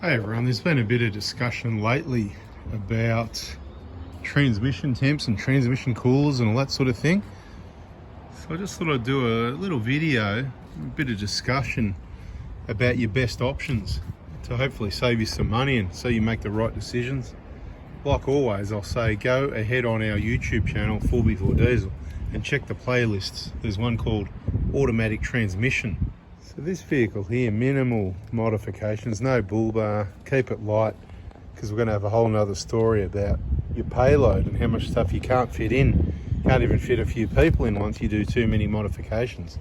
Hey everyone, there's been a bit of discussion lately about transmission temps and transmission coolers and all that sort of thing. So I just thought I'd do a little video, a bit of discussion about your best options to hopefully save you some money and so you make the right decisions. Like always, I'll say go ahead on our YouTube channel, 4x4 Diesel, and check the playlists. There's one called Automatic Transmission. So this vehicle here, minimal modifications, no bull bar, keep it light, because we're going to have a whole nother story about your payload and how much stuff you can't fit in. Can't even fit a few people in once you do too many modifications.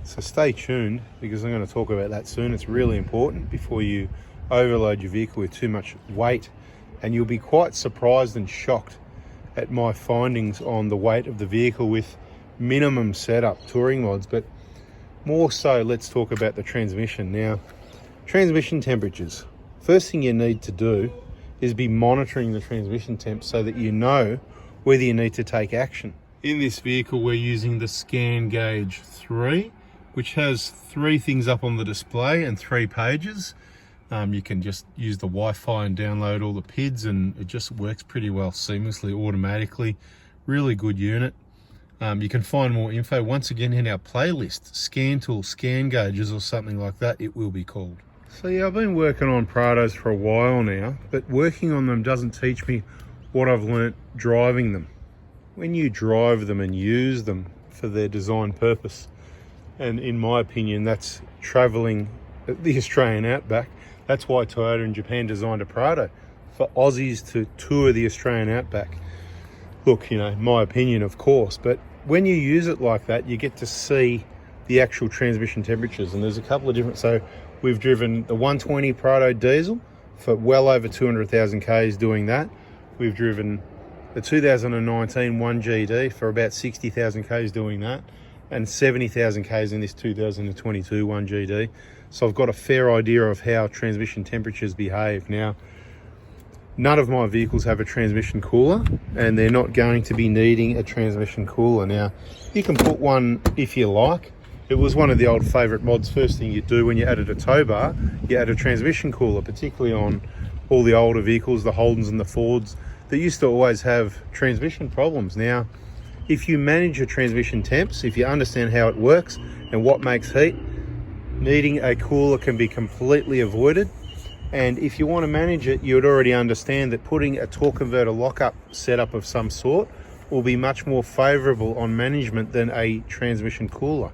So stay tuned, because I'm going to talk about that soon. It's really important before you overload your vehicle with too much weight, and you'll be quite surprised and shocked at my findings on the weight of the vehicle with minimum setup touring mods. But more so, let's talk about the transmission. Now, transmission temperatures. First thing you need to do is be monitoring the transmission temp so that you know whether you need to take action. In this vehicle, we're using the Scan Gauge 3, which has 3 things up on the display and 3 pages. You can just use the Wi-Fi and download all the PIDs, and it just works pretty well seamlessly, automatically. Really good unit. You can find more info once again in our playlist, Scan Tool, Scan Gauges, or something like that it will be called. So yeah, I've been working on Prados for a while now, but working on them doesn't teach me what I've learnt driving them. When you drive them and use them for their design purpose, and in my opinion that's travelling the Australian outback, that's why Toyota in Japan designed a Prado, for Aussies to tour the Australian outback. Look, you know, my opinion of course, but when you use it like that, you get to see the actual transmission temperatures, and there's a couple of different. So we've driven the 120 Prado diesel for well over 200,000 Ks doing that. We've driven the 2019 1GD for about 60,000 Ks doing that, and 70,000 Ks in this 2022 1GD. So I've got a fair idea of how transmission temperatures behave. Now, none of my vehicles have a transmission cooler, and they're not going to be needing a transmission cooler. Now, you can put one if you like. It was one of the old favourite mods. First thing you do when you added a tow bar, you add a transmission cooler, particularly on all the older vehicles, the Holdens and the Fords, that used to always have transmission problems. Now, if you manage your transmission temps, if you understand how it works and what makes heat, needing a cooler can be completely avoided. And if you want to manage it, you would already understand that putting a torque converter lockup setup of some sort will be much more favourable on management than a transmission cooler.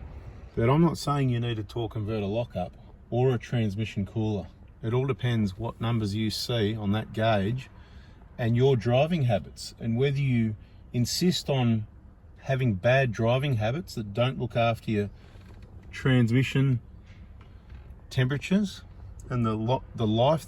But I'm not saying you need a torque converter lockup or a transmission cooler. It all depends what numbers you see on that gauge and your driving habits, and whether you insist on having bad driving habits that don't look after your transmission temperatures and the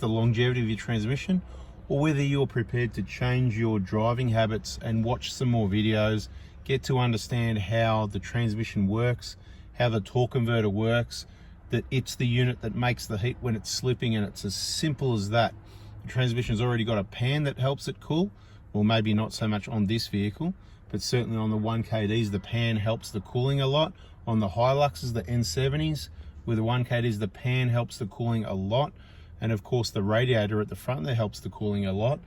longevity of your transmission, or whether you're prepared to change your driving habits and watch some more videos, get to understand how the transmission works, how the torque converter works, that it's the unit that makes the heat when it's slipping, and it's as simple as that. The transmission's already got a pan that helps it cool, or maybe not so much on this vehicle, but certainly on the 1KDs, the pan helps the cooling a lot. On the Hiluxes, the N70s, with the 1KDs, the pan helps the cooling a lot. And of course, the radiator at the front there helps the cooling a lot.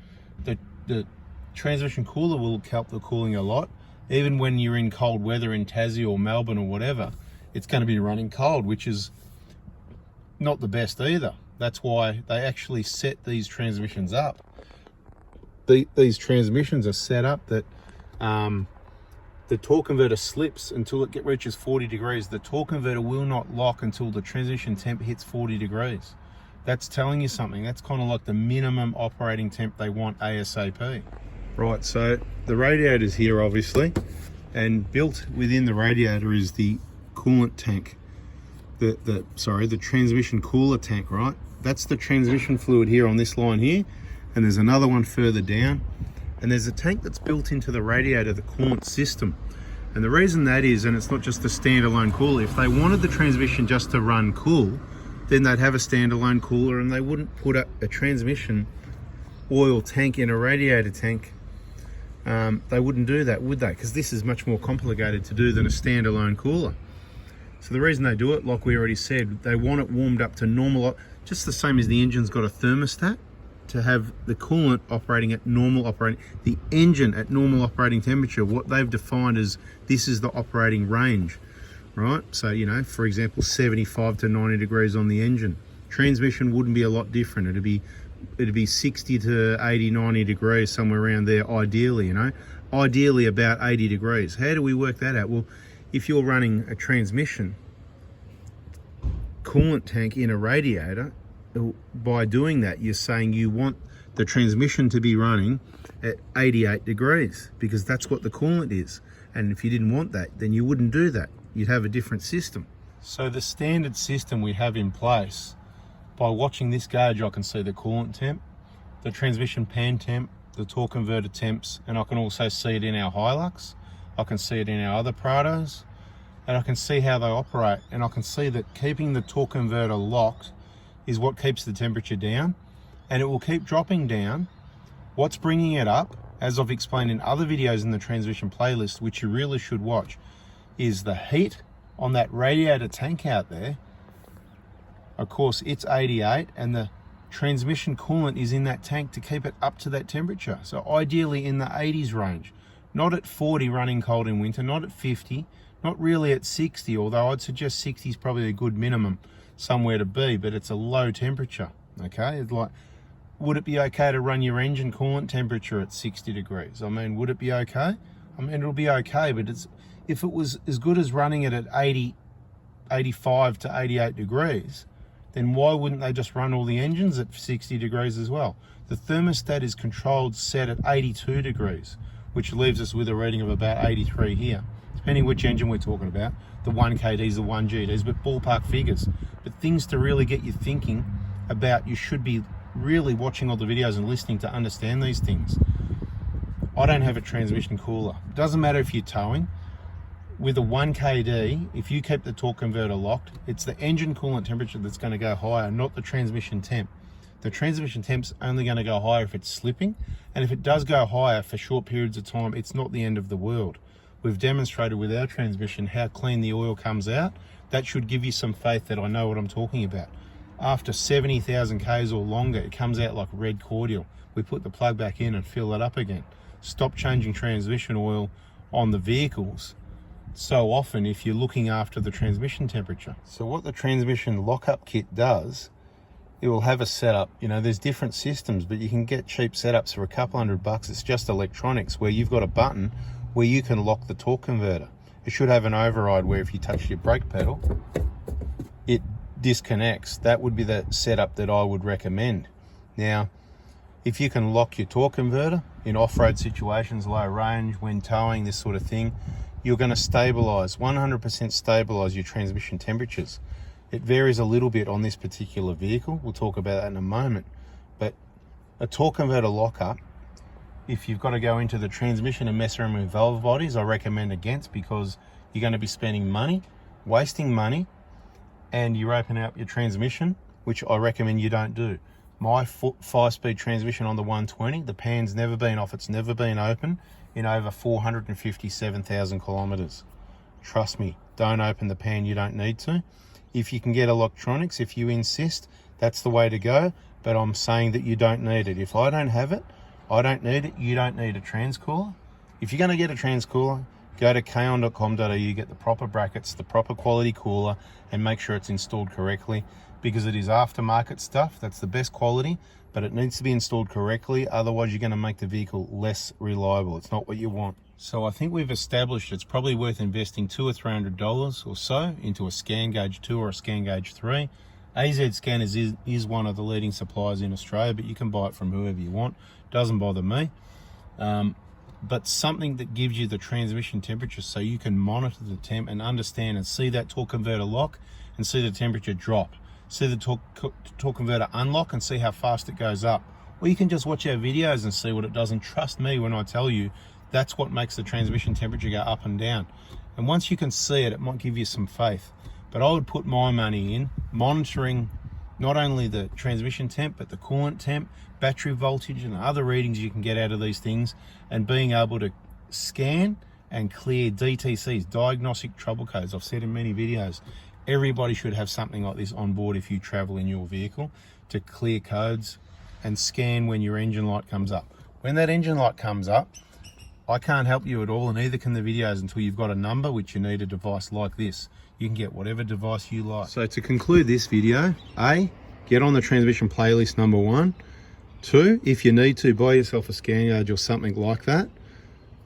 The transmission cooler will help the cooling a lot. Even when you're in cold weather in Tassie or Melbourne or whatever, it's going to be running cold, which is not the best either. That's why they actually set these transmissions up. These transmissions are set up that the torque converter slips until it reaches 40 degrees. The torque converter will not lock until the transmission temp hits 40 degrees. That's telling you something. That's kind of like the minimum operating temp they want ASAP. Right, so the radiator's here obviously, and built within the radiator is the coolant tank. The transmission cooler tank, right? That's the transmission fluid here on this line here, and there's another one further down. And there's a tank that's built into the radiator, the coolant system. And the reason that is, and it's not just a standalone cooler, if they wanted the transmission just to run cool, then they'd have a standalone cooler, and they wouldn't put a transmission oil tank in a radiator tank. They wouldn't do that, would they? Because this is much more complicated to do than a standalone cooler. So the reason they do it, like we already said, they want it warmed up to normal just the same as the engine's got a thermostat to have the coolant operating at normal operating, the engine at normal operating temperature. What they've defined as this is the operating range, right? So, you know, for example, 75 to 90 degrees on the engine. Transmission wouldn't be a lot different. It'd be 60 to 80, 90 degrees, somewhere around there, ideally, you know. Ideally about 80 degrees. How do we work that out? Well, if you're running a transmission coolant tank in a radiator, by doing that, you're saying you want the transmission to be running at 88 degrees because that's what the coolant is. And if you didn't want that, then you wouldn't do that. You'd have a different system. So the standard system we have in place, by watching this gauge, I can see the coolant temp, the transmission pan temp, the torque converter temps, and I can also see it in our Hilux. I can see it in our other Prados, and I can see how they operate. And I can see that keeping the torque converter locked is what keeps the temperature down, and it will keep dropping down. What's bringing it up, as I've explained in other videos in the transmission playlist, which you really should watch, is the heat on that radiator tank out there. Of course, it's 88, and the transmission coolant is in that tank to keep it up to that temperature. So ideally in the 80s range, not at 40 running cold in winter, not at 50, not really at 60, although I'd suggest 60 is probably a good minimum somewhere to be, but it's a low temperature, okay? It's like, would it be okay to run your engine coolant temperature at 60 degrees? I mean, would it be okay? I mean, it'll be okay, but if it was as good as running it at 80, 85 to 88 degrees, then why wouldn't they just run all the engines at 60 degrees as well? The thermostat is controlled set at 82 degrees, which leaves us with a reading of about 83 here, depending which engine we're talking about, the 1KDs, the 1GDs, but ballpark figures. But things to really get you thinking about, you should be really watching all the videos and listening to understand these things. I don't have a transmission cooler. It doesn't matter if you're towing. With a 1KD, if you keep the torque converter locked, it's the engine coolant temperature that's going to go higher, not the transmission temp. The transmission temp's only going to go higher if it's slipping, and if it does go higher for short periods of time, it's not the end of the world. We've demonstrated with our transmission how clean the oil comes out. That should give you some faith that I know what I'm talking about. After 70,000 Ks or longer, it comes out like red cordial. We put the plug back in and fill it up again. Stop changing transmission oil on the vehicles so often if you're looking after the transmission temperature. So what the transmission lockup kit does, it will have a setup. You know, there's different systems, but you can get cheap setups for a couple $100. It's just electronics where you've got a button where you can lock the torque converter. It should have an override where if you touch your brake pedal, it disconnects. That would be the setup that I would recommend. Now, if you can lock your torque converter in off-road situations, low range, when towing, this sort of thing, you're going to stabilize, 100% stabilize your transmission temperatures. It varies a little bit on this particular vehicle. We'll talk about that in a moment. But a torque converter lockup, if you've got to go into the transmission and mess around with valve bodies, I recommend against, because you're going to be spending money, wasting money, and you're opening up your transmission, which I recommend you don't do. My 5-speed transmission on the 120, the pan's never been off, it's never been open in over 457,000 kilometers. Trust me, don't open the pan, you don't need to. If you can get electronics, if you insist, that's the way to go, but I'm saying that you don't need it. If I don't have it, I don't need it, you don't need a transcooler. If you're gonna get a transcooler, go to kaon.com.au, get the proper brackets, the proper quality cooler, and make sure it's installed correctly, because it is aftermarket stuff. That's the best quality, but it needs to be installed correctly. Otherwise, you're going to make the vehicle less reliable. It's not what you want. So I think we've established it's probably worth investing $200 or $300 or so into a scan gauge 2 or a scan gauge 3. AZ Scanners is one of the leading suppliers in Australia, but you can buy it from whoever you want. Doesn't bother me. But something that gives you the transmission temperature so you can monitor the temp and understand and see that torque converter lock and see the temperature drop. See the torque converter unlock and see how fast it goes up. Or you can just watch our videos and see what it does, and trust me when I tell you that's what makes the transmission temperature go up and down. And once you can see it, it might give you some faith. But I would put my money in monitoring not only the transmission temp, but the coolant temp, battery voltage, and other readings you can get out of these things, and being able to scan and clear DTCs, diagnostic trouble codes. I've said in many videos, Everybody should have something like this on board if you travel in your vehicle, to clear codes and scan when your engine light comes up. When that engine light comes up, I can't help you at all, and neither can the videos until you've got a number, which you need a device like this. You can get whatever device you like. So to conclude this video, A, get on the transmission playlist number 1. 2, if you need to, buy yourself a scan gauge or something like that.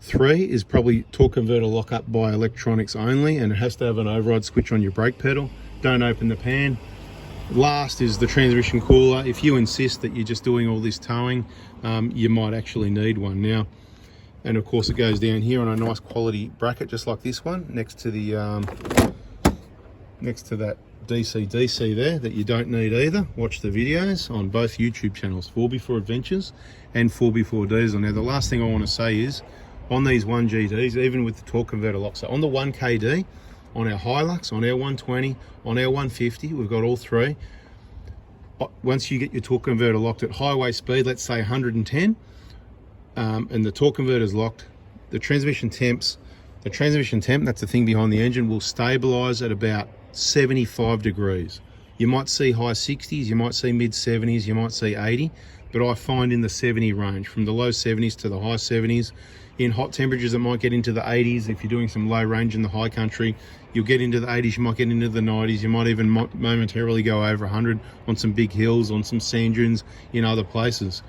3 is probably torque converter lock up by electronics only, and it has to have an override switch on your brake pedal. Don't open the pan. Last is the transmission cooler. If you insist that you're just doing all this towing, you might actually need one now. And of course it goes down here on a nice quality bracket, just like this one, next to the next to that DC there that you don't need either. Watch the videos on both YouTube channels, 4x4 Adventures and 4x4 Diesel. Now the last thing I want to say is, on these 1GDs, even with the torque converter lock, so on the 1KD, on our Hilux, on our 120, on our 150, we've got all 3. Once you get your torque converter locked at highway speed, let's say 110, and the torque converter is locked, the transmission temp, that's the thing behind the engine, will stabilize at about 75 degrees. You might see high 60s, you might see mid 70s, you might see 80, but I find in the 70 range, from the low 70s to the high 70s. In hot temperatures, it might get into the 80s. If you're doing some low range in the high country, you'll get into the 80s, you might get into the 90s, you might even momentarily go over 100 on some big hills, on some sand dunes in other places.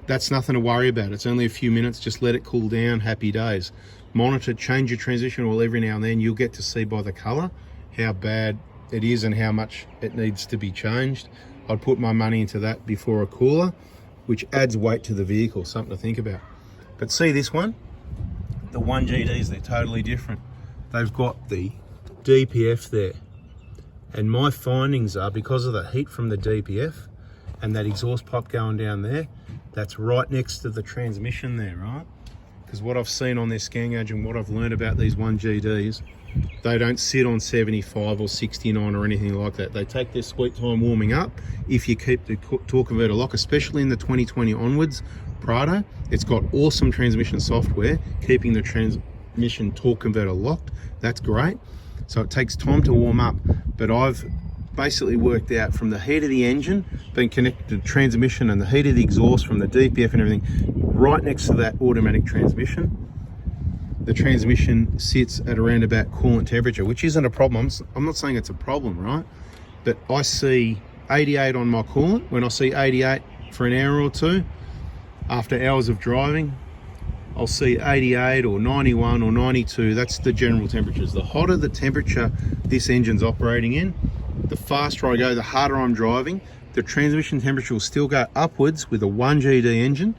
That's nothing to worry about. It's only a few minutes, just let it cool down, happy days. Monitor, change your transmission oil every now and then. You'll get to see by the color how bad it is and how much it needs to be changed. I'd put my money into that before a cooler, which adds weight to the vehicle, something to think about. But see this one? The 1GDs, they're totally different. They've got the DPF there. And my findings are, because of the heat from the DPF and that exhaust pipe going down there, that's right next to the transmission there, right? Because what I've seen on their scan gauge and what I've learned about these 1GDs, they don't sit on 75 or 69 or anything like that. They take their sweet time warming up if you keep the torque converter lock, especially in the 2020 onwards Prado. It's got awesome transmission software, keeping the transmission torque converter locked. That's great. So it takes time to warm up, but I've basically worked out from the heat of the engine being connected to the transmission and the heat of the exhaust from the DPF and everything, right next to that automatic transmission, the transmission sits at around about coolant temperature, which isn't a problem. I'm not saying it's a problem, right? But I see 88 on my coolant. When I see 88 for an hour or two, after hours of driving, I'll see 88 or 91 or 92. That's the general temperatures. The hotter the temperature this engine's operating in, the faster I go, the harder I'm driving. The transmission temperature will still go upwards with a 1GD engine.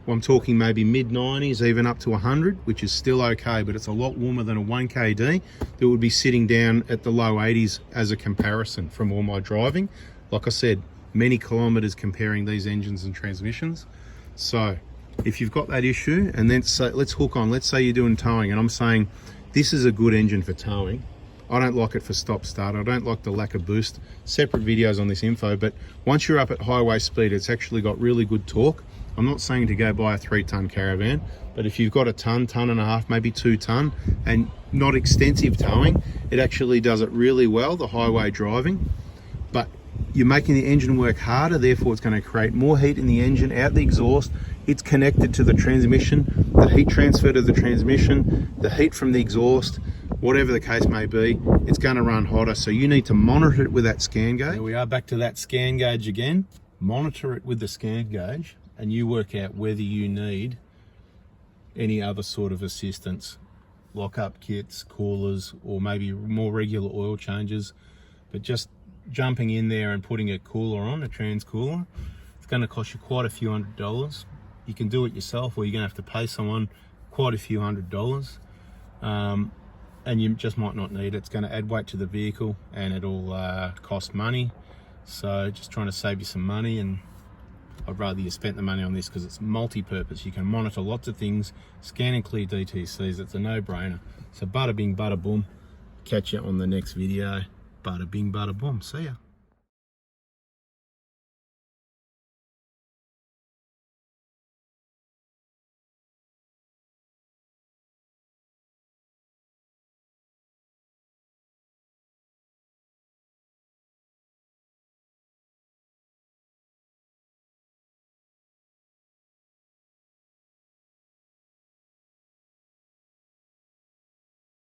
I'm talking maybe mid 90s, even up to 100, which is still okay, but it's a lot warmer than a 1KD that would be sitting down at the low 80s as a comparison from all my driving. Like I said, many kilometers comparing these engines and transmissions. So if you've got that issue, and then say, let's hook on, let's say you're doing towing, and I'm saying this is a good engine for towing. I don't like it for stop start. I don't like the lack of boost. Separate videos on this info, but once you're up at highway speed, it's actually got really good torque. I'm not saying to go buy a 3-ton caravan, but if you've got a ton and a half, maybe 2 ton, and not extensive towing, it actually does it really well, the highway driving. But you're making the engine work harder, therefore it's going to create more heat in the engine, out the exhaust. It's connected to the transmission, the heat transfer to the transmission, the heat from the exhaust, whatever the case may be, it's going to run hotter. So you need to monitor it with that scan gauge. Here we are back to that scan gauge again. Monitor it with the scan gauge, and you work out whether you need any other sort of assistance, lock-up kits, coolers, or maybe more regular oil changes. But just jumping in there and putting a cooler on, a trans cooler, it's going to cost you quite a few $100s. You can do it yourself, or you're going to have to pay someone quite a few $100s. And you just might not need it. It's going to add weight to the vehicle, and it'll cost money. So just trying to save you some money, and I'd rather you spent the money on this because it's multi-purpose. You can monitor lots of things, scan and clear DTCs. It's a no-brainer. So bada bing, bada boom. Catch you on the next video. Bada bing, bada boom. See ya.